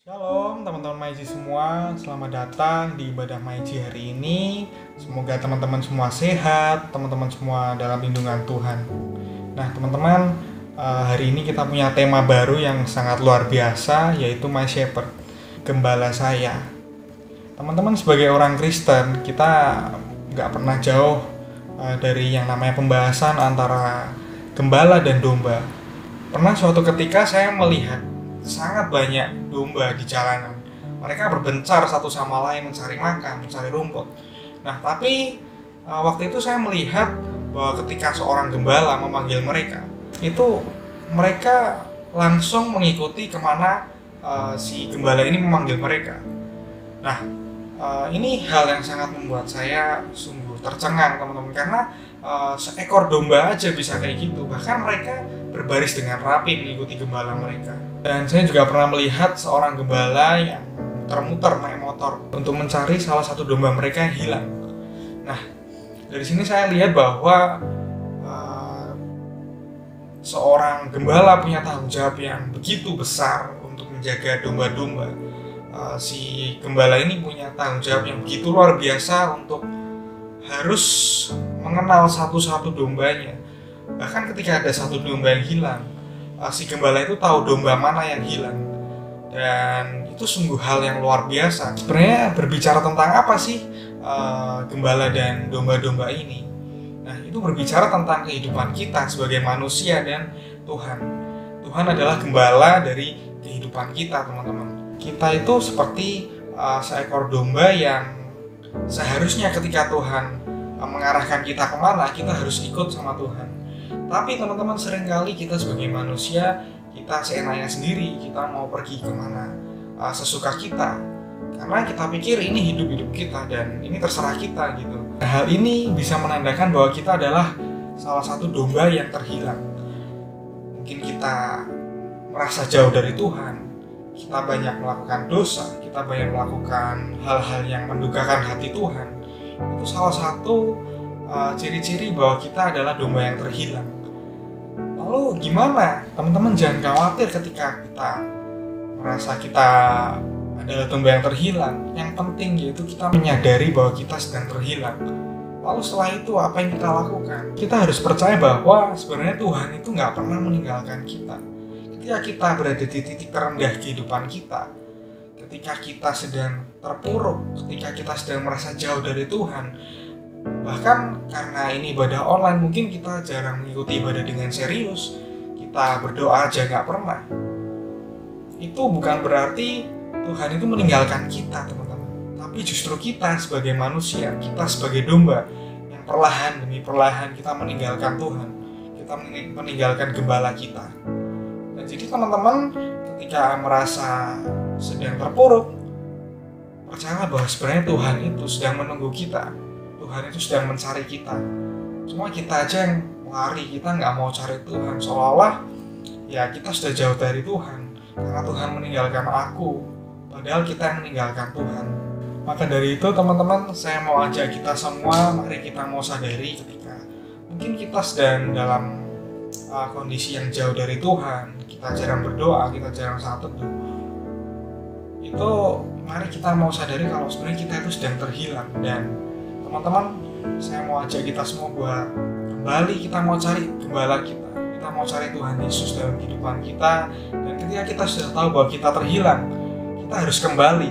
Shalom teman-teman Maiji semua, selamat datang di ibadah Maiji hari ini. Semoga teman-teman semua sehat, teman-teman semua dalam lindungan Tuhan. Nah teman-teman, hari ini kita punya tema baru yang sangat luar biasa, yaitu My Shepherd, Gembala Saya. Teman-teman sebagai orang Kristen, kita nggak pernah jauh dari yang namanya pembahasan antara gembala dan domba. Pernah suatu ketika saya melihat sangat banyak domba di jalanan. Mereka berbencar satu sama lain mencari makan, mencari rumput. Nah, tapi waktu itu saya melihat bahwa ketika seorang gembala memanggil mereka, itu mereka langsung mengikuti kemana si gembala ini memanggil mereka. Nah, ini hal yang sangat membuat saya sungguh tercengang, teman-teman, karena seekor domba aja bisa kayak gitu. Bahkan mereka berbaris dengan rapi mengikuti gembala mereka. Dan saya juga pernah melihat seorang gembala yang muter-muter naik motor untuk mencari salah satu domba mereka yang hilang. Nah, dari sini saya lihat bahwa seorang gembala punya tanggung jawab yang begitu besar untuk menjaga domba-domba. Si gembala ini punya tanggung jawab yang begitu luar biasa untuk harus mengenal satu-satu dombanya. Bahkan ketika ada satu domba yang hilang, si gembala itu tahu domba mana yang hilang. Dan itu sungguh hal yang luar biasa. Sebenarnya berbicara tentang apa sih gembala dan domba-domba ini? Nah, itu berbicara tentang kehidupan kita sebagai manusia dan Tuhan. Tuhan adalah gembala dari kehidupan kita, teman-teman. Kita itu seperti seekor domba yang seharusnya ketika Tuhan mengarahkan kita kemana, kita harus ikut sama Tuhan. Tapi teman-teman, seringkali kita sebagai manusia, kita seenaknya sendiri, kita mau pergi kemana sesuka kita, karena kita pikir ini hidup kita dan ini terserah kita gitu. Nah, hal ini bisa menandakan bahwa kita adalah salah satu domba yang terhilang. Mungkin kita merasa jauh dari Tuhan, kita banyak melakukan dosa, kita banyak melakukan hal-hal yang mendukakan hati Tuhan. Itu salah satu ciri-ciri bahwa kita adalah domba yang terhilang. Lalu gimana? Teman-teman jangan khawatir ketika kita merasa kita adalah domba yang terhilang. Yang penting yaitu kita menyadari bahwa kita sedang terhilang. Lalu setelah itu apa yang kita lakukan? Kita harus percaya bahwa sebenarnya Tuhan itu nggak pernah meninggalkan kita. Ketika kita berada di titik terendah kehidupan kita, ketika kita sedang terpuruk, ketika kita sedang merasa jauh dari Tuhan, bahkan karena ini ibadah online, mungkin kita jarang mengikuti ibadah dengan serius, kita berdoa aja nggak pernah. Itu bukan berarti Tuhan itu meninggalkan kita, teman-teman. Tapi justru kita sebagai manusia, kita sebagai domba yang perlahan demi perlahan kita meninggalkan Tuhan, kita meninggalkan gembala kita. Dan jadi teman-teman, ketika merasa sedang terpuruk, percayalah bahwa sebenarnya Tuhan itu sedang menunggu kita. Tuhan itu sedang mencari kita. Cuma kita aja yang lari, kita nggak mau cari Tuhan. Seolah-olah ya kita sudah jauh dari Tuhan, karena Tuhan meninggalkan aku, padahal kita yang meninggalkan Tuhan. Maka dari itu teman-teman, saya mau ajak kita semua, mari kita mau sadari ketika mungkin kita sedang dalam kondisi yang jauh dari Tuhan, kita jarang berdoa, kita jarang saat teduh. Itu mari kita mau sadari kalau sebenarnya kita itu sedang terhilang. Dan teman-teman, saya mau ajak kita semua buat kembali, kita mau cari gembala kita mau cari Tuhan Yesus dalam kehidupan kita. Dan ketika kita sudah tahu bahwa kita terhilang, kita harus kembali.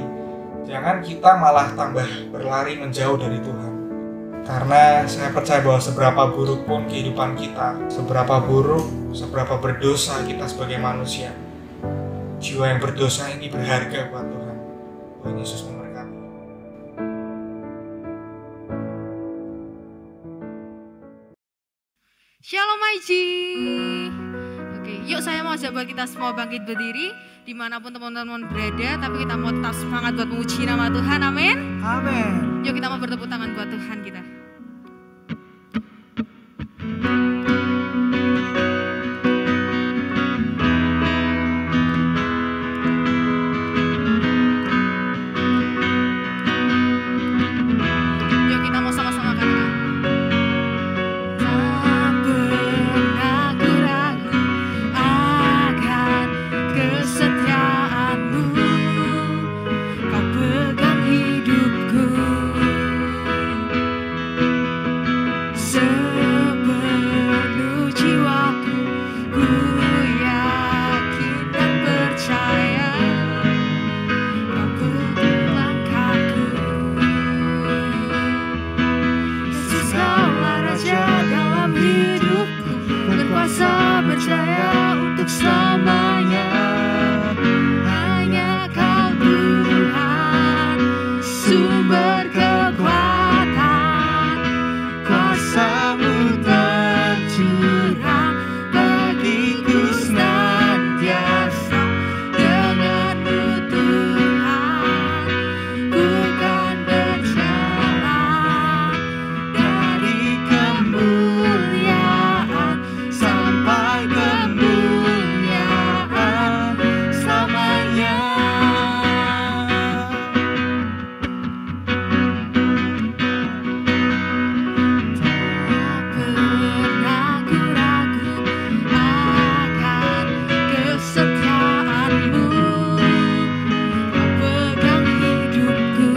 Jangan kita malah tambah berlari menjauh dari Tuhan. Karena saya percaya bahwa seberapa buruk pun kehidupan kita, seberapa buruk, seberapa berdosa kita sebagai manusia, jiwa yang berdosa ini berharga buat Tuhan. Tuhan Yesus memberkati. Shalom Maiji. Oke, yuk saya mau ajak kita semua bangkit berdiri dimanapun teman-teman berada, tapi kita mau tetap semangat buat memuji nama Tuhan. Amin. Amin. Yuk kita mau bertepuk tangan buat Tuhan kita. Kesetiaanmu kuasa percaya untuk selamanya. Hanya Kau Tuhan, sumber kekuatan, kuasa-Mu tercurah bagiku senantiasa. Dengan-Mu Tuhan, ku kan berjalan dari kemuliaan sampai kemuliaan selamanya. Tak pernah ku ragu akan kesetiaan-Mu, Kau pegang hidupku.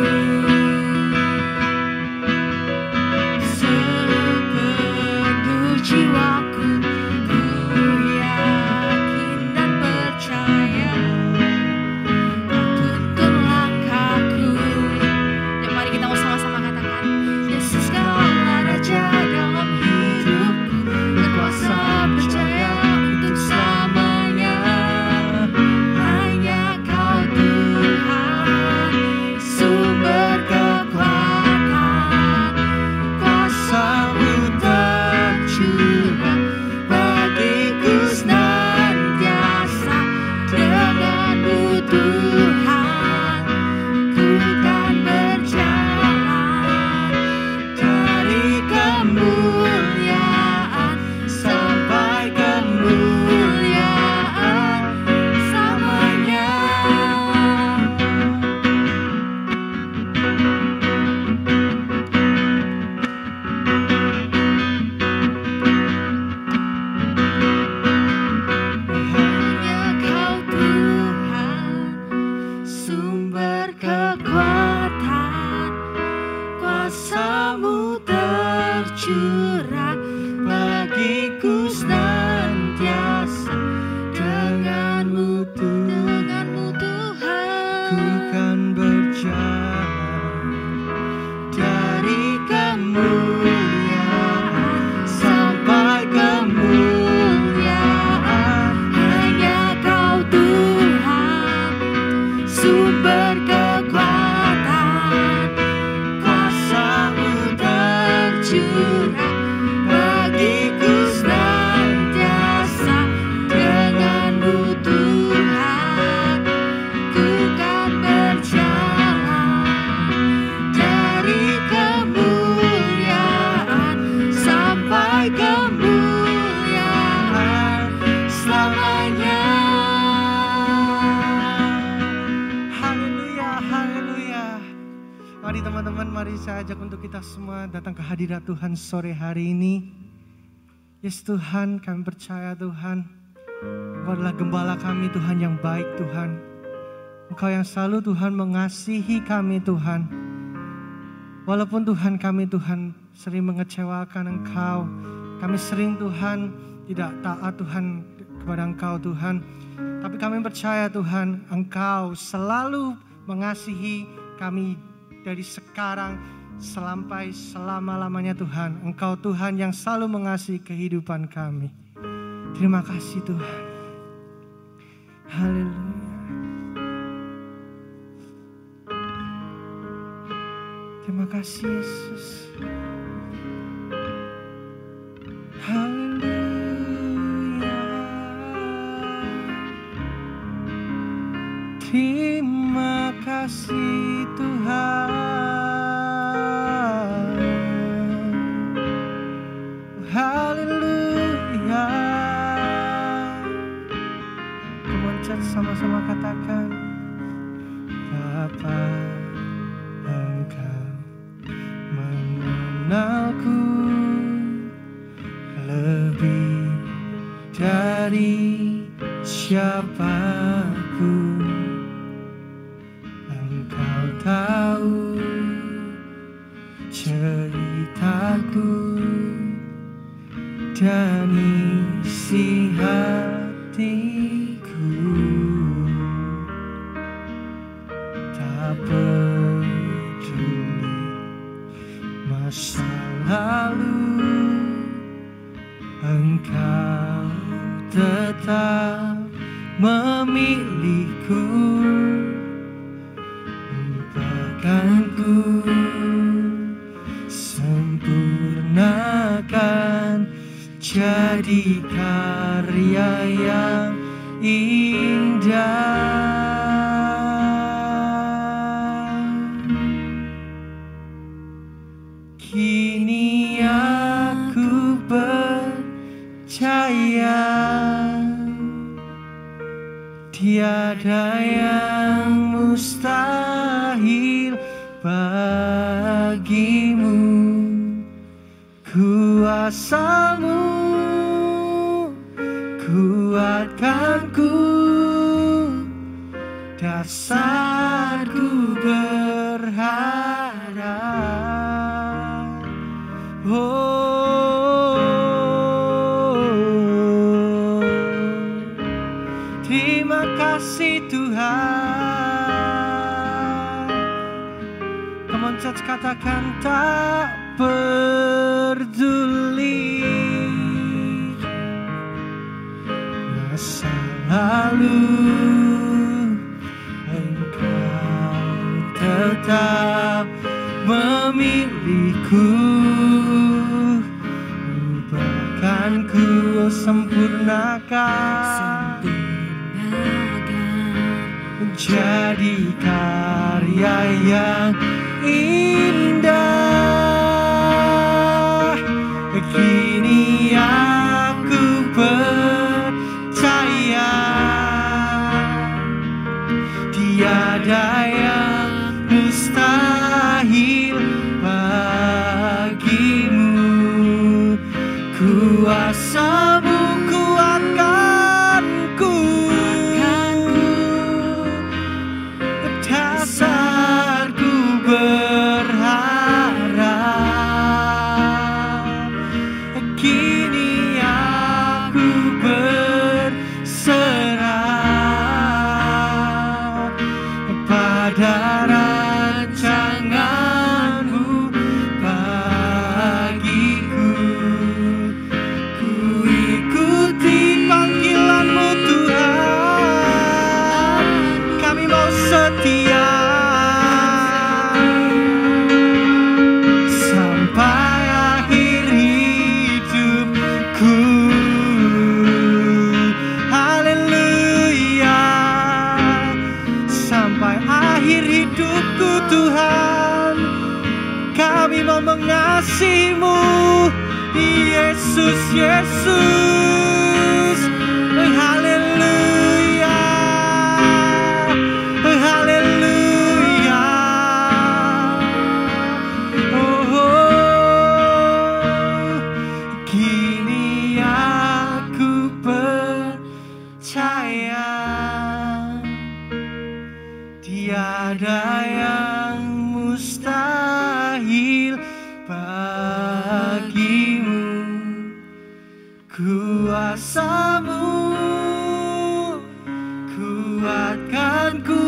Sepenuh jiwaku ku yakin dan percaya Kau tuntun langkahku. Dan mari kita mau sama-sama katakan, Yesus Kaulah Raja dalam hidupku, berkuasa percaya untuk selamanya. Hanya Kau Tuhan, sumber kekuatan, kuasa-Mu tercurah bagiku senantiasa. Dengan-Mu Tuhan, ku kan berjalan dari kemuliaan sampai kemuliaan selamanya. Hanya Kau Tuhan, sumber kekuatan, kuasa-Mu tercurah bagiku senantiasa. Dengan-Mu Tuhan, ku kan berjalan dari kemuliaan sampai kemuliaan. Hanya Kau Tuhan, sumber kekuatan, kuasa-Mu tercurah bagiku senantiasa. Dengan-Mu Tuhan, ku kan berjalan dari kemuliaan sampai kemuliaan selamanya. Haleluya, haleluya. Mari teman-teman, mari saya ajak untuk kita semua datang ke hadirat Tuhan sore hari ini. Yes Tuhan, kami percaya Tuhan, Engkau adalah gembala kami Tuhan yang baik Tuhan. Engkau yang selalu Tuhan mengasihi kami Tuhan. Walaupun Tuhan kami Tuhan sering mengecewakan Engkau, kami sering Tuhan tidak taat Tuhan kepada Engkau Tuhan. Tapi kami percaya Tuhan, Engkau selalu mengasihi kami dari sekarang sampai selama-lamanya Tuhan. Engkau Tuhan yang selalu mengasihi kehidupan kami. Terima kasih Tuhan. Haleluya. Terima kasih Yesus. Haleluya. Terima kasih Tuhan. Haleluya. Come on, church, sama-sama katakan, Bapa, Engkau mengenalku lebih dari siapapun. Engkau tahu ceritaku dan isi hatiku. Tak peduli masa lalu, Engkau tetap memilihku, lupakanku, sempurnakan, jadi karya yang indah. Kini aku percaya tiada yang mustahil bagimu. Kuasa-Mu kuatkanku, dasarku berharap. Oh, terima kasih Tuhan. Come on church, katakan tak peduli masa lalu, Engkau tetap memilihku, lupakanku, sempurnakan, menjadi karya yang indah. Kini aku percaya tiada yang mustahil bagimu. Kuasa-Mu kuatkanku, dasarku berharap. Kini aku berserah pada rancangan-Mu bagiku. Ku ikuti panggilan-Mu Tuhan, kami mau setia sampai akhir hidupku. Haleluya, sampai akhir hidupku Tuhan, kami mau mengasihi-Mu Yesus, Yesus. Haleluya, haleluya. Oh, kini aku percaya tiada yang mustahil bagimu. Kuasa-Mu kuatkanku,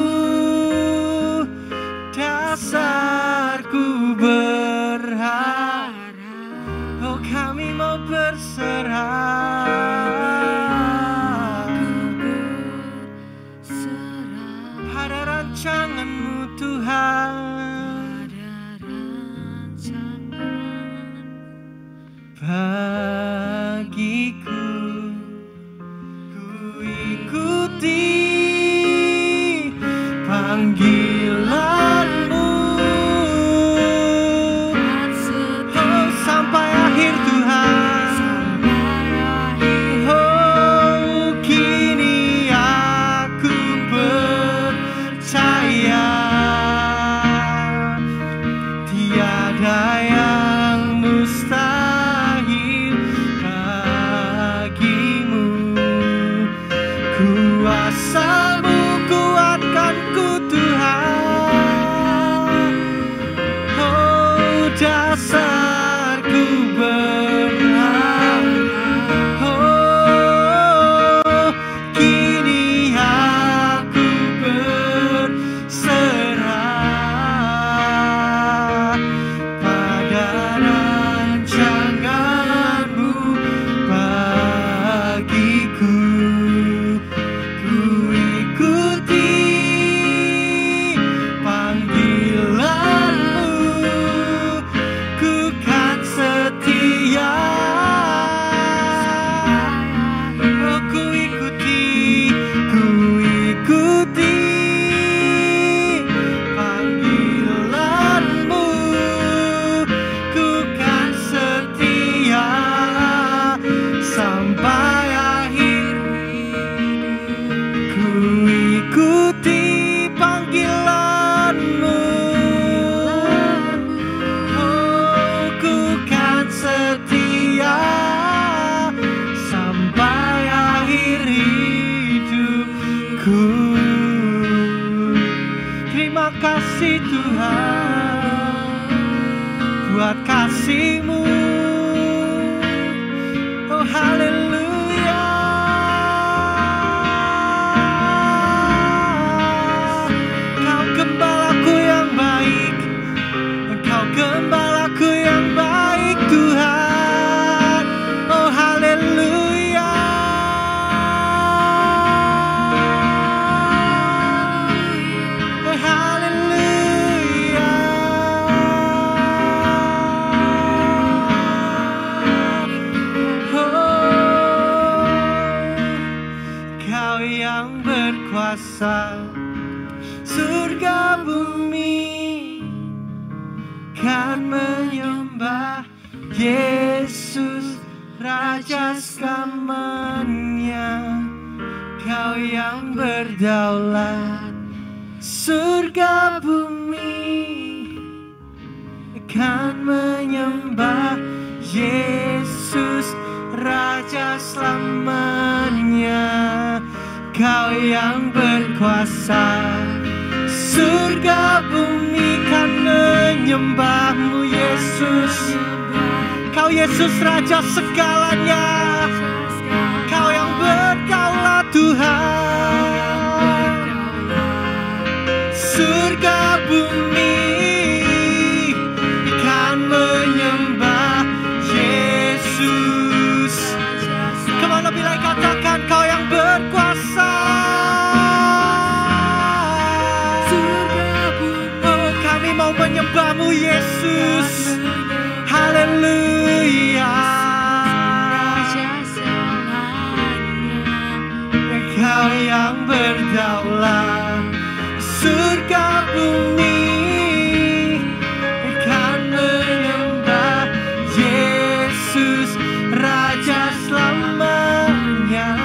dasarku berharap. Oh, kami mau berserah pada rancangan-Mu Tuhan, bagiku. Ku ikuti panggilan-Mu, oh, sampai akhir Tuhan. kasih Tuhan, buat kasih-Mu. Oh haleluya. Kau gembalaku yang baik, Engkau gembalaku yang baik Tuhan. Oh haleluya. Haleluya. Oh, Kau yang berkuasa surga bumi, kan menyembah Yesus Raja selamanya. Kau yang berdaulat surga bumi, kan menyembah Yesus Raja selamanya. Kau yang berkuasa surga bumi, kan menyembah-Mu Yesus. Kau Yesus Raja segalanya, Kau yang berdaulat Tuhan. Surga bumi kan menyembah Yesus. Kemana bila katakan Kau yang berkuasa. Oh, kami mau menyembah-Mu Yesus. Haleluya. Kau yang berdaulat surga bumi, kan menyembah Yesus Raja selamanya.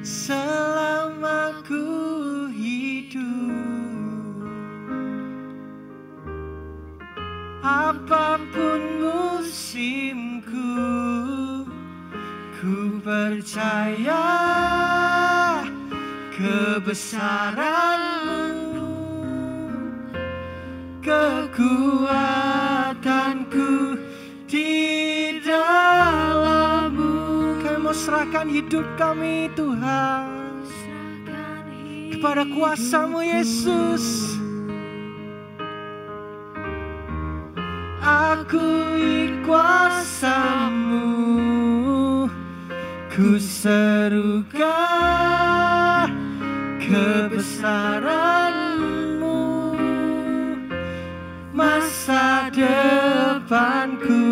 Selama ku hidup, apapun musimku, ku percaya kebesaran-Mu, kekuatanku di dalam-Mu. Kami mau serahkan hidup kami Tuhan kepada kuasa-Mu Yesus. Akui kuasa-Mu, ku serukan kebesaran-Mu, masa depanku.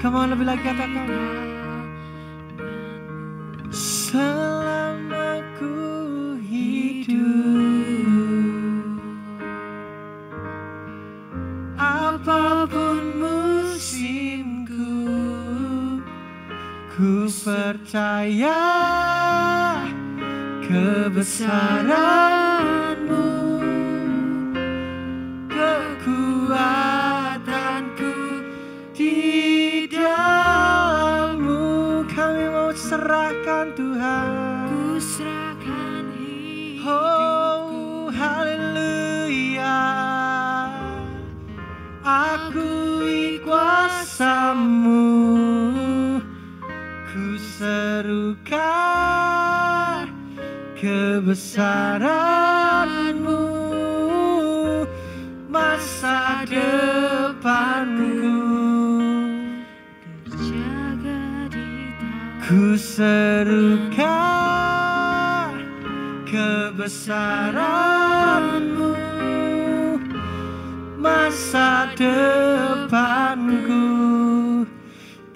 Come on, lebih lagi katakan. Selama ku hidup, apapun musimku, ku percaya kebesaran-Mu, kekuatanku di dalam-Mu. Kami mau serahkan Tuhan, ku serahkan hidupku. Oh haleluya. Akui kuasa-Mu, ku serukan kebesaran-Mu, masa depanku terjaga di tangan. Ku serukan kebesaran-Mu, masa depanku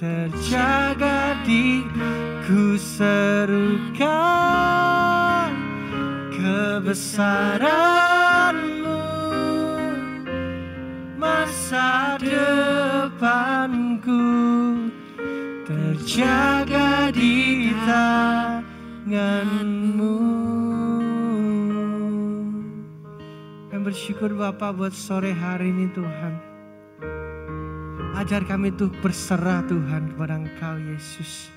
terjaga di. Ku serukan kebesaran-Mu, masa depanku terjaga di tangan-Mu. Kami bersyukur Bapa buat sore hari ini Tuhan. Ajar kami untuk berserah Tuhan kepada Engkau Yesus.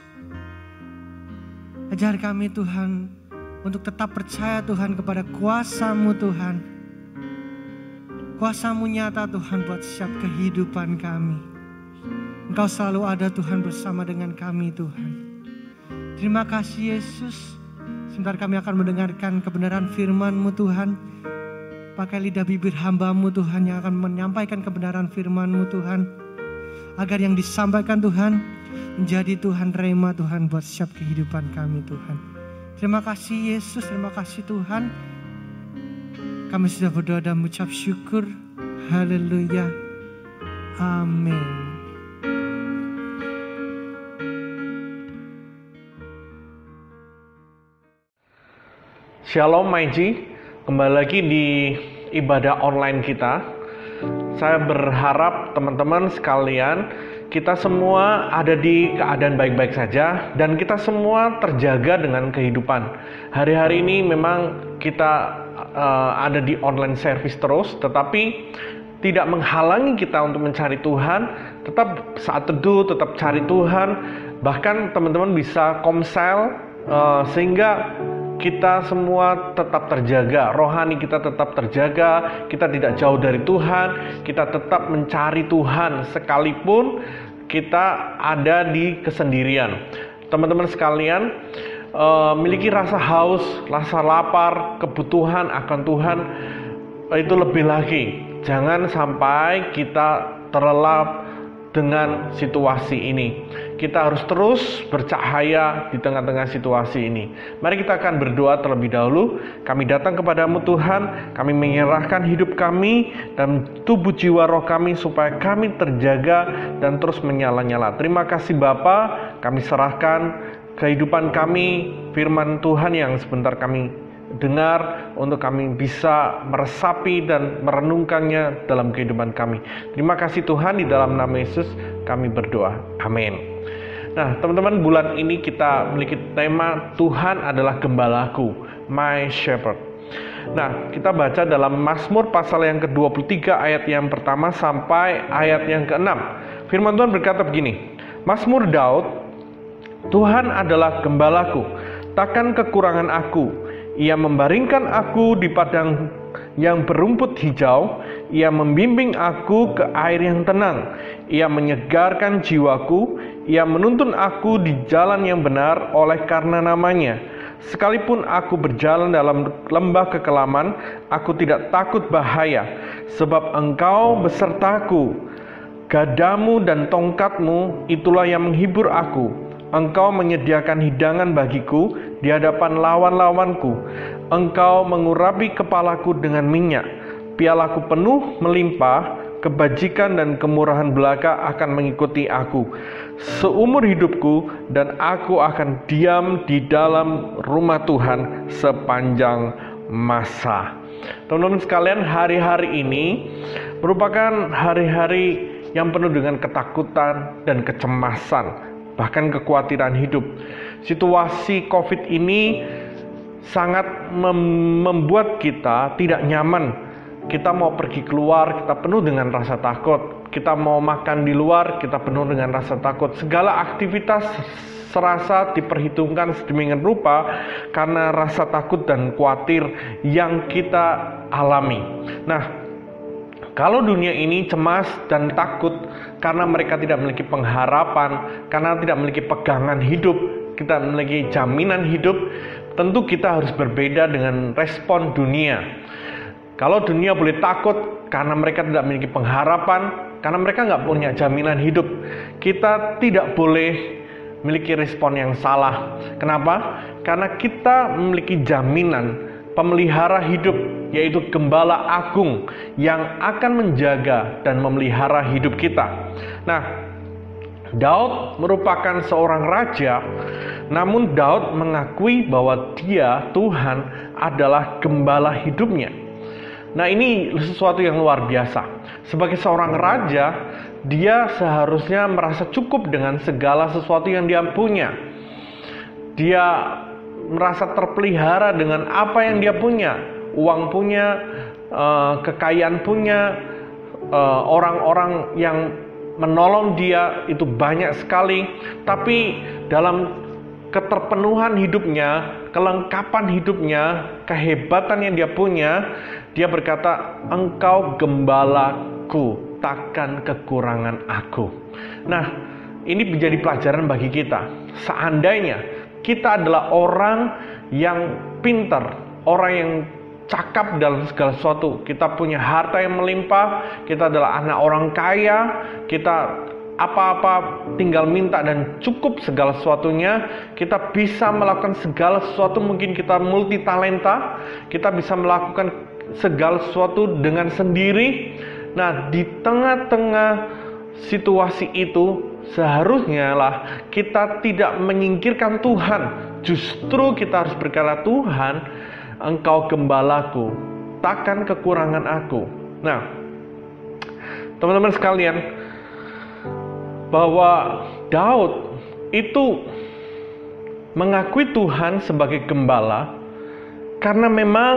Ajar kami Tuhan untuk tetap percaya Tuhan kepada kuasa-Mu Tuhan. Kuasa-Mu nyata Tuhan buat setiap kehidupan kami. Engkau selalu ada Tuhan bersama dengan kami Tuhan. Terima kasih Yesus. Sebentar kami akan mendengarkan kebenaran firman-Mu Tuhan. Pakai lidah bibir hamba-Mu Tuhan yang akan menyampaikan kebenaran firman-Mu Tuhan. Agar yang disampaikan Tuhan menjadi Tuhan rema Tuhan buat setiap kehidupan kami Tuhan. Terima kasih Yesus, terima kasih Tuhan. Kami sudah berdoa dan mengucap syukur. Haleluya. Amin. Shalom Maiji, kembali lagi di ibadah online kita. Saya berharap teman-teman sekalian, kita semua ada di keadaan baik-baik saja dan kita semua terjaga dengan kehidupan. Hari-hari ini memang kita ada di online service terus, tetapi tidak menghalangi kita untuk mencari Tuhan. Tetap saat teduh, tetap cari Tuhan. Bahkan teman-teman bisa komsel sehingga kita semua tetap terjaga, rohani kita tetap terjaga, kita tidak jauh dari Tuhan, kita tetap mencari Tuhan sekalipun kita ada di kesendirian. Teman-teman sekalian, miliki rasa haus, rasa lapar, kebutuhan akan Tuhan itu lebih lagi. Jangan sampai kita terlelap dengan situasi ini. Kita harus terus bercahaya di tengah-tengah situasi ini. Mari kita akan berdoa terlebih dahulu. Kami datang kepadamu Tuhan, kami menyerahkan hidup kami dan tubuh jiwa roh kami supaya kami terjaga dan terus menyala-nyala. Terima kasih Bapa, kami serahkan kehidupan kami, firman Tuhan yang sebentar kami dengar untuk kami bisa meresapi dan merenungkannya dalam kehidupan kami. Terima kasih Tuhan, di dalam nama Yesus kami berdoa. Amin. Nah, teman-teman, bulan ini kita memiliki tema Tuhan adalah gembalaku, my shepherd. Nah, kita baca dalam Mazmur pasal yang ke-23 ayat yang pertama sampai ayat yang ke-6. Firman Tuhan berkata begini, Mazmur Daud, Tuhan adalah gembalaku, takkan kekurangan aku. Ia membaringkan aku di padang yang berumput hijau. Ia membimbing aku ke air yang tenang. Ia menyegarkan jiwaku. Ia menuntun aku di jalan yang benar oleh karena namanya. Sekalipun aku berjalan dalam lembah kekelaman, aku tidak takut bahaya, sebab Engkau besertaku. Gadamu dan tongkatmu itulah yang menghibur aku. Engkau menyediakan hidangan bagiku di hadapan lawan-lawanku. Engkau mengurapi kepalaku dengan minyak. Pialaku penuh melimpah. Kebajikan dan kemurahan belaka akan mengikuti aku seumur hidupku, dan aku akan diam di dalam rumah Tuhan sepanjang masa. Teman-teman sekalian, hari-hari ini merupakan hari-hari yang penuh dengan ketakutan dan kecemasan, bahkan kekhawatiran hidup. Situasi COVID ini sangat membuat kita tidak nyaman. Kita mau pergi keluar, kita penuh dengan rasa takut. Kita mau makan di luar, kita penuh dengan rasa takut. Segala aktivitas serasa diperhitungkan sedemikian rupa karena rasa takut dan khawatir yang kita alami. Nah, kalau dunia ini cemas dan takut karena mereka tidak memiliki pengharapan, karena tidak memiliki pegangan hidup, kita memiliki jaminan hidup, tentu kita harus berbeda dengan respon dunia. Kalau dunia boleh takut karena mereka tidak memiliki pengharapan, karena mereka nggak punya jaminan hidup, kita tidak boleh memiliki respon yang salah. Kenapa? Karena kita memiliki jaminan pemelihara hidup, yaitu Gembala Agung yang akan menjaga dan memelihara hidup kita. Nah, Daud merupakan seorang raja, namun Daud mengakui bahwa dia, Tuhan, adalah gembala hidupnya. Nah, ini sesuatu yang luar biasa. Sebagai seorang raja, dia seharusnya merasa cukup dengan segala sesuatu yang dia punya. Dia merasa terpelihara dengan apa yang dia punya. Uang punya, kekayaan punya, orang-orang yang menolong dia itu banyak sekali. Tapi dalam keterpenuhan hidupnya, kelengkapan hidupnya, kehebatan yang dia punya, dia berkata, "Engkau gembalaku, takkan kekurangan aku." Nah, ini menjadi pelajaran bagi kita. Seandainya kita adalah orang yang pintar, orang yang cakap dalam segala sesuatu, kita punya harta yang melimpah, kita adalah anak orang kaya, kita apa-apa tinggal minta dan cukup segala sesuatunya, kita bisa melakukan segala sesuatu, mungkin kita multi talenta, kita bisa melakukan segala sesuatu dengan sendiri. Nah, di tengah-tengah situasi itu seharusnya lah kita tidak menyingkirkan Tuhan, justru kita harus berkata, "Tuhan, Engkau gembalaku, takkan kekurangan aku." Nah, teman-teman sekalian, bahwa Daud itu mengakui Tuhan sebagai gembala karena memang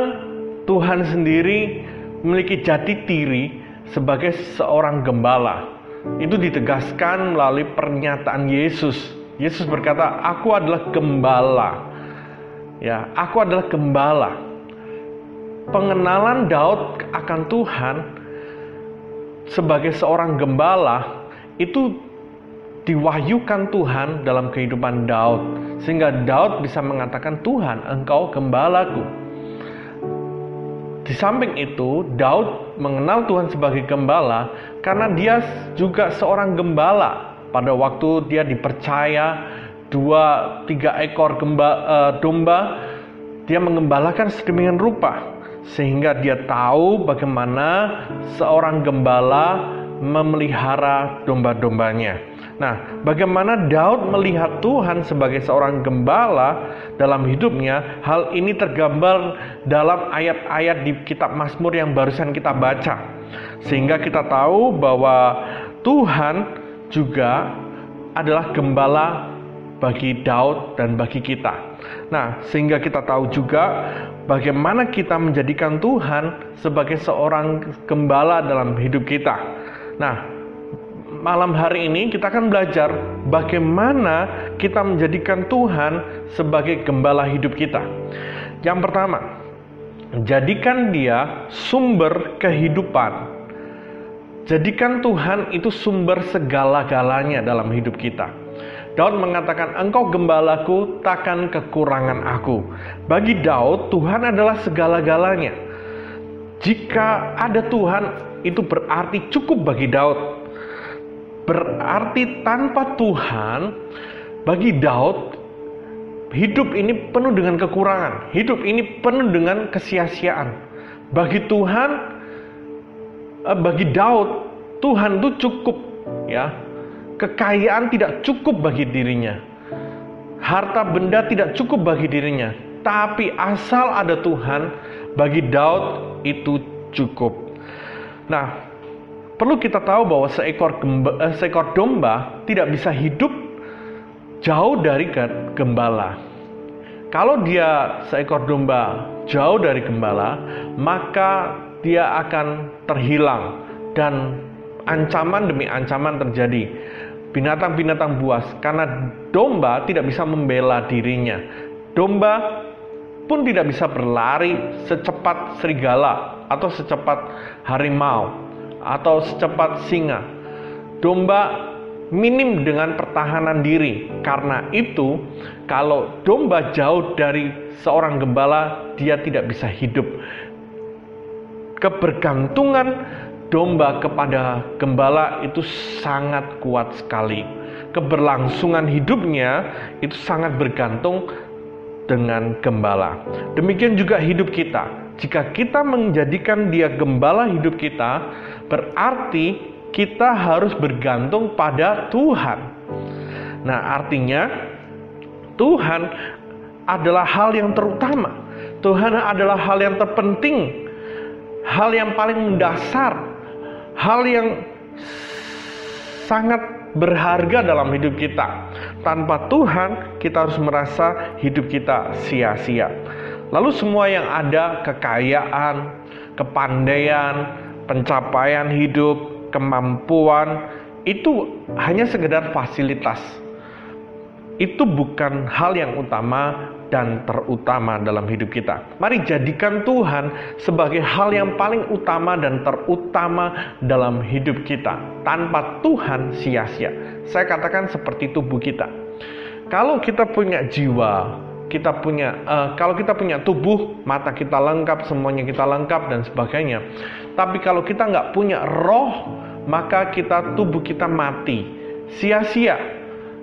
Tuhan sendiri memiliki jati diri sebagai seorang gembala. Itu ditegaskan melalui pernyataan Yesus. Yesus berkata, "Aku adalah gembala." Ya, aku adalah gembala. Pengenalan Daud akan Tuhan sebagai seorang gembala itu diwahyukan Tuhan dalam kehidupan Daud, sehingga Daud bisa mengatakan, "Tuhan, Engkau gembalaku." Di samping itu, Daud mengenal Tuhan sebagai gembala karena dia juga seorang gembala. Pada waktu dia dipercaya 2-3 ekor domba, dia mengembalakan sedemikian rupa sehingga dia tahu bagaimana seorang gembala memelihara domba-dombanya. Nah, bagaimana Daud melihat Tuhan sebagai seorang gembala dalam hidupnya, hal ini tergambar dalam ayat-ayat di kitab Mazmur yang barusan kita baca. Sehingga kita tahu bahwa Tuhan juga adalah gembala bagi Daud dan bagi kita. Nah, sehingga kita tahu juga bagaimana kita menjadikan Tuhan sebagai seorang gembala dalam hidup kita. Nah, malam hari ini kita akan belajar bagaimana kita menjadikan Tuhan sebagai gembala hidup kita. Yang pertama, jadikan Dia sumber kehidupan. Jadikan Tuhan itu sumber segala-galanya dalam hidup kita. Daud mengatakan, "Engkau gembalaku, takkan kekurangan aku." Bagi Daud, Tuhan adalah segala-galanya. Jika ada Tuhan, itu berarti cukup bagi Daud. Berarti tanpa Tuhan, bagi Daud, hidup ini penuh dengan kekurangan. Hidup ini penuh dengan kesia-siaan. Bagi Tuhan, bagi Daud, Tuhan itu cukup, ya. Kekayaan tidak cukup bagi dirinya. Harta benda tidak cukup bagi dirinya. Tapi asal ada Tuhan, bagi Daud itu cukup. Nah, perlu kita tahu bahwa seekor domba tidak bisa hidup jauh dari gembala. Kalau dia seekor domba jauh dari gembala, maka dia akan terhilang dan ancaman demi ancaman terjadi. Binatang-binatang buas, karena domba tidak bisa membela dirinya. Domba pun tidak bisa berlari secepat serigala atau secepat harimau atau secepat singa. Domba minim dengan pertahanan diri. Karena itu, kalau domba jauh dari seorang gembala, dia tidak bisa hidup. Kebergantungan domba kepada gembala itu sangat kuat sekali. Keberlangsungan hidupnya itu sangat bergantung dengan gembala. Demikian juga hidup kita. Jika kita menjadikan Dia gembala hidup kita, berarti kita harus bergantung pada Tuhan. Nah, artinya Tuhan adalah hal yang terutama. Tuhan adalah hal yang terpenting, hal yang paling mendasar, hal yang sangat berharga dalam hidup kita. Tanpa Tuhan, kita harus merasa hidup kita sia-sia. Lalu semua yang ada, kekayaan, kepandaian, pencapaian hidup, kemampuan, itu hanya sekedar fasilitas. itu bukan hal yang utama dan terutama dalam hidup kita. Mari jadikan Tuhan sebagai hal yang paling utama dan terutama dalam hidup kita. Tanpa Tuhan sia-sia. Saya katakan seperti tubuh kita. Kalau kita punya jiwa, kalau kita punya tubuh, mata kita lengkap, semuanya kita lengkap dan sebagainya. Tapi kalau kita nggak punya roh, maka tubuh kita mati, sia-sia.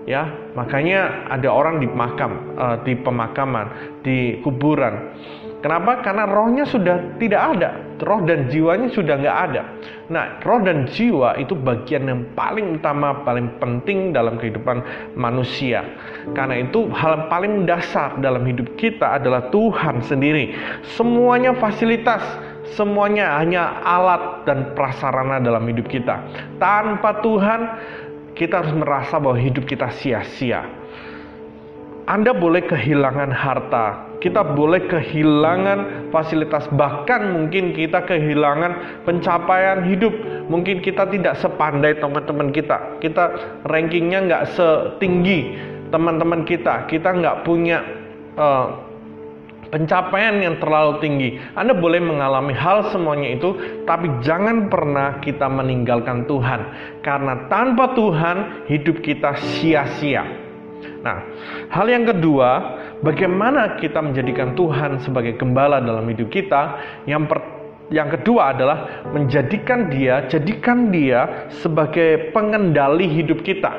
Ya, makanya ada orang di pemakaman, di kuburan. Kenapa? Karena rohnya sudah tidak ada, roh dan jiwanya sudah nggak ada. Nah, roh dan jiwa itu bagian yang paling utama, paling penting dalam kehidupan manusia. Karena itu hal paling dasar dalam hidup kita adalah Tuhan sendiri. Semuanya fasilitas, semuanya hanya alat dan prasarana dalam hidup kita. Tanpa Tuhan, kita harus merasa bahwa hidup kita sia-sia. Anda boleh kehilangan harta, kita boleh kehilangan fasilitas, bahkan mungkin kita kehilangan pencapaian hidup. Mungkin kita tidak sepandai teman-teman kita, rankingnya nggak setinggi teman-teman kita nggak punya pencapaian yang terlalu tinggi. Anda boleh mengalami hal semuanya itu, tapi jangan pernah kita meninggalkan Tuhan. Karena tanpa Tuhan, hidup kita sia-sia. Nah, hal yang kedua, bagaimana kita menjadikan Tuhan sebagai gembala dalam hidup kita? Yang kedua adalah jadikan dia sebagai pengendali hidup kita.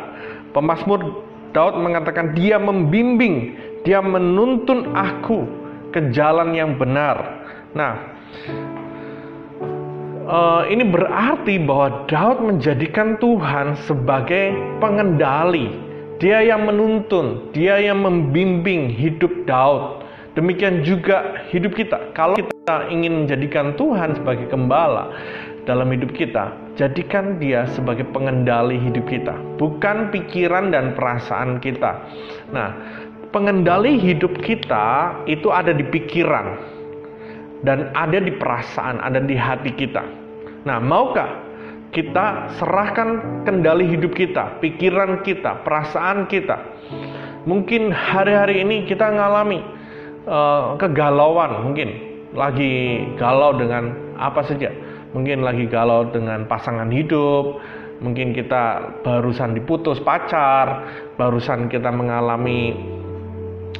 Pemazmur Daud mengatakan, dia membimbing, dia menuntun aku ke jalan yang benar. Nah, ini berarti bahwa Daud menjadikan Tuhan sebagai pengendali. Dia yang menuntun, dia yang membimbing hidup Daud. Demikian juga hidup kita. Kalau kita ingin menjadikan Tuhan sebagai gembala dalam hidup kita, jadikan dia sebagai pengendali hidup kita, bukan pikiran dan perasaan kita. Nah, pengendali hidup kita itu ada di pikiran dan ada di perasaan, ada di hati kita. Nah, maukah kita serahkan kendali hidup kita, pikiran kita, perasaan kita? Mungkin hari-hari ini kita ngalami kegalauan, mungkin lagi galau dengan apa saja. Mungkin lagi galau dengan pasangan hidup, mungkin kita barusan diputus pacar, barusan kita mengalami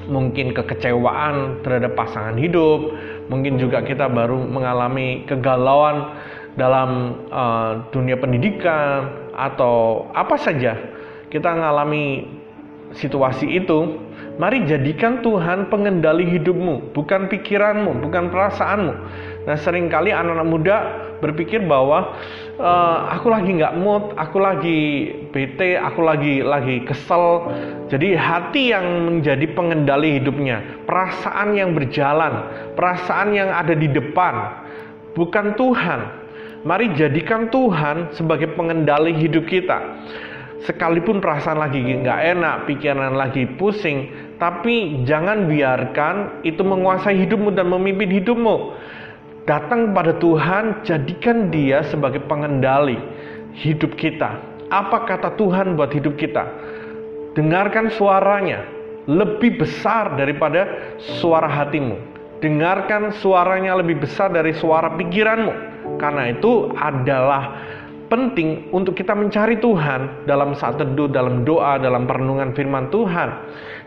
mungkin kekecewaan terhadap pasangan hidup, mungkin juga kita baru mengalami kegalauan dalam dunia pendidikan atau apa saja kita mengalami situasi itu. Mari jadikan Tuhan pengendali hidupmu, bukan pikiranmu, bukan perasaanmu. Nah, seringkali anak-anak muda berpikir bahwa aku lagi nggak mood, aku lagi bete, aku lagi kesel. Jadi hati yang menjadi pengendali hidupnya, perasaan yang berjalan, perasaan yang ada di depan, bukan Tuhan. Mari jadikan Tuhan sebagai pengendali hidup kita. Sekalipun perasaan lagi nggak enak, pikiran lagi pusing, tapi jangan biarkan itu menguasai hidupmu dan memimpin hidupmu. Datang kepada Tuhan, jadikan dia sebagai pengendali hidup kita. Apa kata Tuhan buat hidup kita? Dengarkan suaranya, lebih besar daripada suara hatimu. Dengarkan suaranya lebih besar dari suara pikiranmu. Karena itu adalah penting untuk kita mencari Tuhan dalam saat teduh, dalam doa, dalam perenungan firman Tuhan.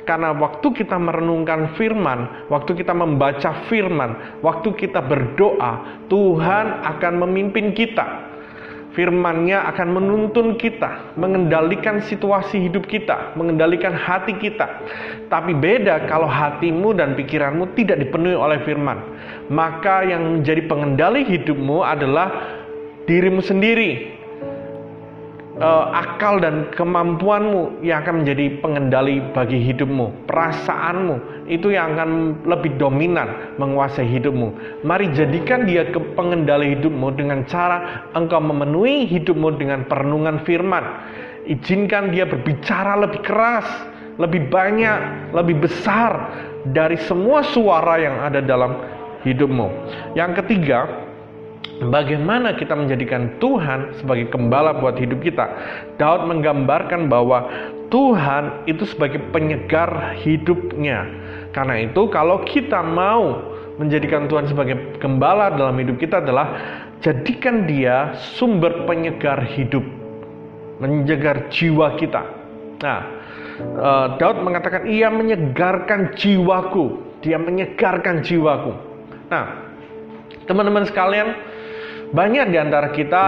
Karena waktu kita merenungkan firman, waktu kita membaca firman, waktu kita berdoa, Tuhan akan memimpin kita. Firman-Nya akan menuntun kita, mengendalikan situasi hidup kita, mengendalikan hati kita. Tapi beda kalau hatimu dan pikiranmu tidak dipenuhi oleh firman. Maka yang menjadi pengendali hidupmu adalah dirimu sendiri. Akal dan kemampuanmu yang akan menjadi pengendali bagi hidupmu. Perasaanmu itu yang akan lebih dominan menguasai hidupmu. Mari jadikan dia ke pengendali hidupmu dengan cara engkau memenuhi hidupmu dengan perenungan firman. Izinkan dia berbicara lebih keras, lebih banyak, lebih besar dari semua suara yang ada dalam hidupmu. Yang ketiga, bagaimana kita menjadikan Tuhan sebagai gembala buat hidup kita? Daud menggambarkan bahwa Tuhan itu sebagai penyegar hidupnya. Karena itu kalau kita mau menjadikan Tuhan sebagai gembala dalam hidup kita adalah jadikan Dia sumber penyegar hidup, menyegar jiwa kita. Nah, Daud mengatakan Ia menyegarkan jiwaku, Dia menyegarkan jiwaku. Nah, teman-teman sekalian, banyak di antara kita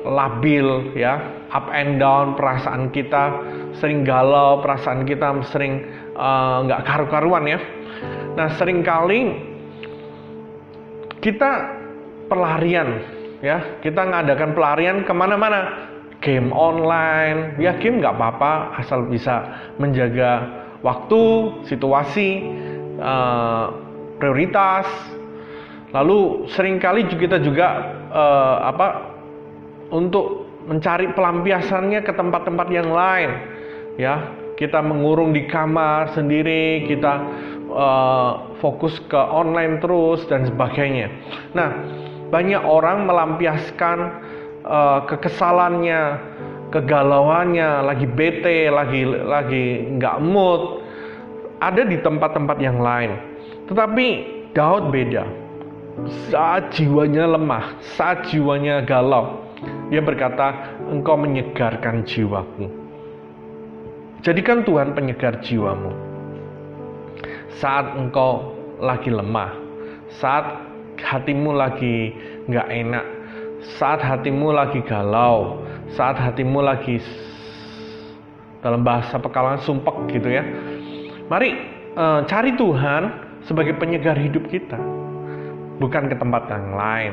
labil ya, up and down perasaan kita, sering galau, perasaan kita sering nggak karu-karuan ya. Nah, seringkali kita pelarian ya, kita ngadakan pelarian kemana-mana, game online ya, game nggak apa-apa asal bisa menjaga waktu, situasi, prioritas. Lalu seringkali kita juga untuk mencari pelampiasannya ke tempat-tempat yang lain ya. Kita mengurung di kamar sendiri, kita fokus ke online terus dan sebagainya. Nah, banyak orang melampiaskan kekesalannya, kegalauannya, lagi bete, lagi nggak mood, ada di tempat-tempat yang lain. Tetapi Daud beda. Saat jiwanya lemah, saat jiwanya galau, dia berkata, Engkau menyegarkan jiwaku. Jadikan Tuhan penyegar jiwamu. Saat engkau lagi lemah, saat hatimu lagi nggak enak, saat hatimu lagi galau, saat hatimu lagi dalam bahasa Pekalongan sumpek gitu ya. Mari cari Tuhan sebagai penyegar hidup kita, bukan ke tempat yang lain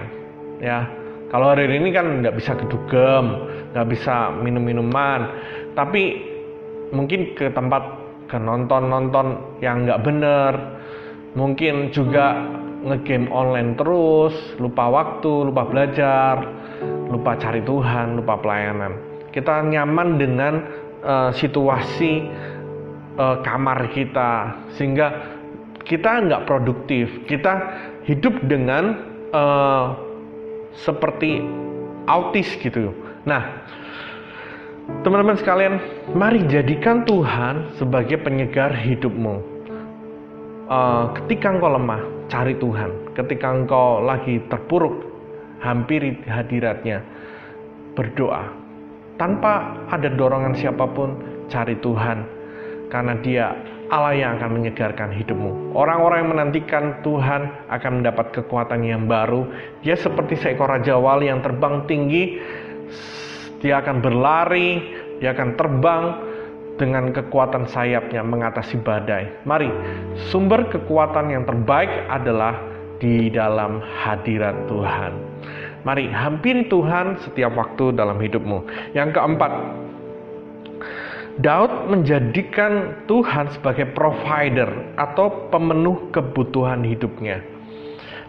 ya. Kalau hari ini kan nggak bisa kedugem, nggak bisa minum-minuman, tapi mungkin ke tempat, ke nonton yang nggak bener, mungkin juga ngegame online terus, lupa waktu, lupa belajar, lupa cari Tuhan, lupa pelayanan. Kita nyaman dengan situasi kamar kita, sehingga kita nggak produktif. Kita hidup dengan seperti autis gitu. Nah, teman-teman sekalian, mari jadikan Tuhan sebagai penyegar hidupmu. Ketika engkau lemah, cari Tuhan. Ketika engkau lagi terpuruk, hampiri hadiratnya, berdoa. Tanpa ada dorongan siapapun, cari Tuhan. Karena Dia Allah yang akan menyegarkan hidupmu. Orang-orang yang menantikan Tuhan akan mendapat kekuatan yang baru. Dia seperti seekor raja wali yang terbang tinggi. Dia akan berlari, dia akan terbang dengan kekuatan sayapnya mengatasi badai. Mari, sumber kekuatan yang terbaik adalah di dalam hadirat Tuhan. Mari, hampiri Tuhan setiap waktu dalam hidupmu. Yang keempat, Daud menjadikan Tuhan sebagai provider atau pemenuh kebutuhan hidupnya.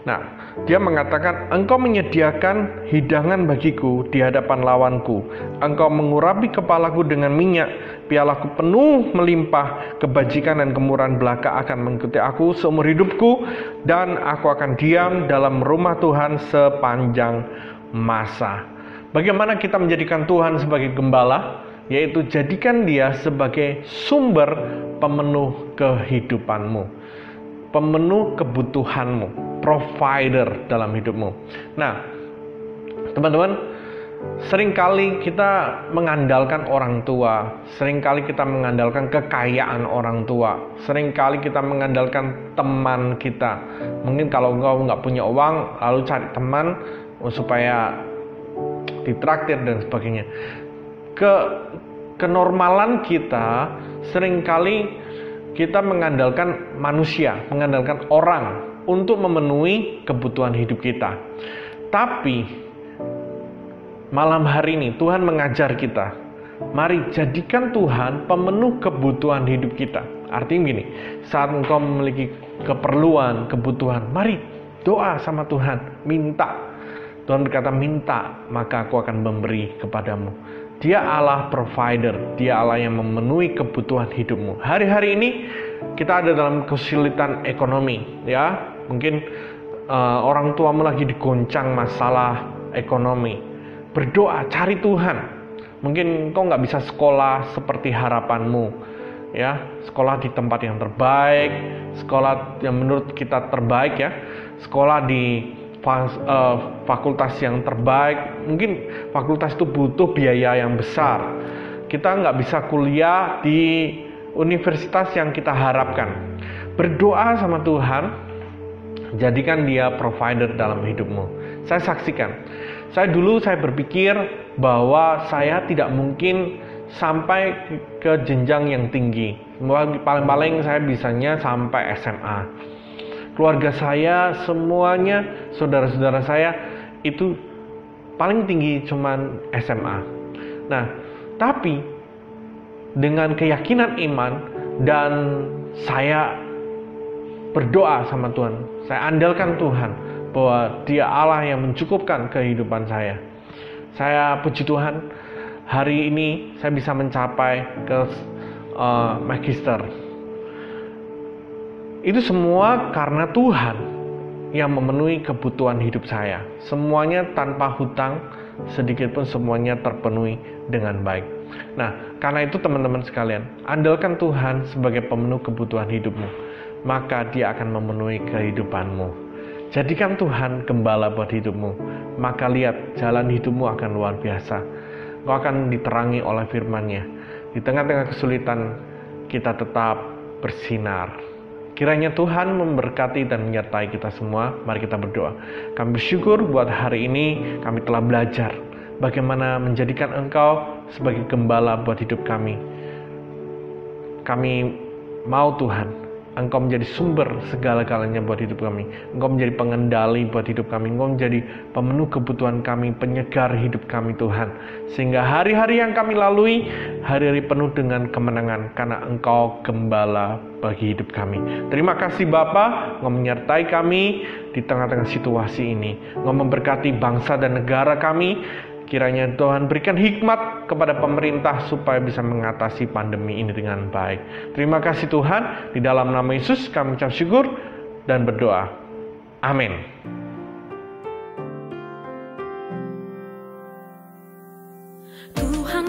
Nah, dia mengatakan, Engkau menyediakan hidangan bagiku di hadapan lawanku. Engkau mengurapi kepalaku dengan minyak, pialaku penuh melimpah, kebajikan dan kemurahan belaka akan mengikuti aku seumur hidupku, dan aku akan diam dalam rumah Tuhan sepanjang masa. Bagaimana kita menjadikan Tuhan sebagai gembala? Yaitu jadikan Dia sebagai sumber pemenuh kehidupanmu, pemenuh kebutuhanmu, provider dalam hidupmu. Nah, teman-teman, seringkali kita mengandalkan orang tua, seringkali kita mengandalkan kekayaan orang tua, seringkali kita mengandalkan teman kita. Mungkin kalau engkau nggak punya uang, lalu cari teman supaya ditraktir dan sebagainya. Kenormalan kita seringkali kita mengandalkan manusia, mengandalkan orang untuk memenuhi kebutuhan hidup kita. Tapi malam hari ini Tuhan mengajar kita, mari jadikan Tuhan pemenuh kebutuhan hidup kita. Artinya gini, saat engkau memiliki keperluan, kebutuhan, mari doa sama Tuhan, minta. Tuhan berkata, minta, maka aku akan memberi kepadamu. Dia Allah provider, Dia Allah yang memenuhi kebutuhan hidupmu. Hari-hari ini kita ada dalam kesulitan ekonomi, ya. Mungkin orang tuamu lagi digoncang masalah ekonomi. Berdoa, cari Tuhan. Mungkin engkau nggak bisa sekolah seperti harapanmu, ya, sekolah di tempat yang terbaik, sekolah yang menurut kita terbaik, ya, sekolah di fakultas yang terbaik. Mungkin fakultas itu butuh biaya yang besar. Kita nggak bisa kuliah di universitas yang kita harapkan. Berdoa sama Tuhan, jadikan Dia provider dalam hidupmu. Saya saksikan, saya berpikir bahwa saya tidak mungkin sampai ke jenjang yang tinggi. Paling-paling saya bisanya sampai SMA. Keluarga saya semuanya, saudara-saudara saya itu paling tinggi cuman SMA. Nah, tapi dengan keyakinan iman dan saya berdoa sama Tuhan, saya andalkan Tuhan bahwa Dia Allah yang mencukupkan kehidupan saya. Saya puji Tuhan, hari ini saya bisa mencapai ke magister. Itu semua karena Tuhan yang memenuhi kebutuhan hidup saya. Semuanya tanpa hutang, sedikit pun semuanya terpenuhi dengan baik. Nah, karena itu teman-teman sekalian, andalkan Tuhan sebagai pemenuh kebutuhan hidupmu, maka Dia akan memenuhi kehidupanmu. Jadikan Tuhan gembala buat hidupmu, maka lihat jalan hidupmu akan luar biasa. Kau akan diterangi oleh firman-Nya. Di tengah-tengah kesulitan, kita tetap bersinar. Kiranya Tuhan memberkati dan menyertai kita semua. Mari kita berdoa. Kami bersyukur buat hari ini kami telah belajar bagaimana menjadikan Engkau sebagai gembala buat hidup kami. Kami mau Tuhan, Engkau menjadi sumber segala-galanya buat hidup kami. Engkau menjadi pengendali buat hidup kami. Engkau menjadi pemenuh kebutuhan kami, penyegar hidup kami Tuhan. Sehingga hari-hari yang kami lalui, hari-hari penuh dengan kemenangan, karena Engkau gembala bagi hidup kami. Terima kasih Bapa, Engkau menyertai kami di tengah-tengah situasi ini. Engkau memberkati bangsa dan negara kami. Kiranya Tuhan berikan hikmat kepada pemerintah supaya bisa mengatasi pandemi ini dengan baik. Terima kasih Tuhan, di dalam nama Yesus kami ucap syukur dan berdoa. Amin. Tuhan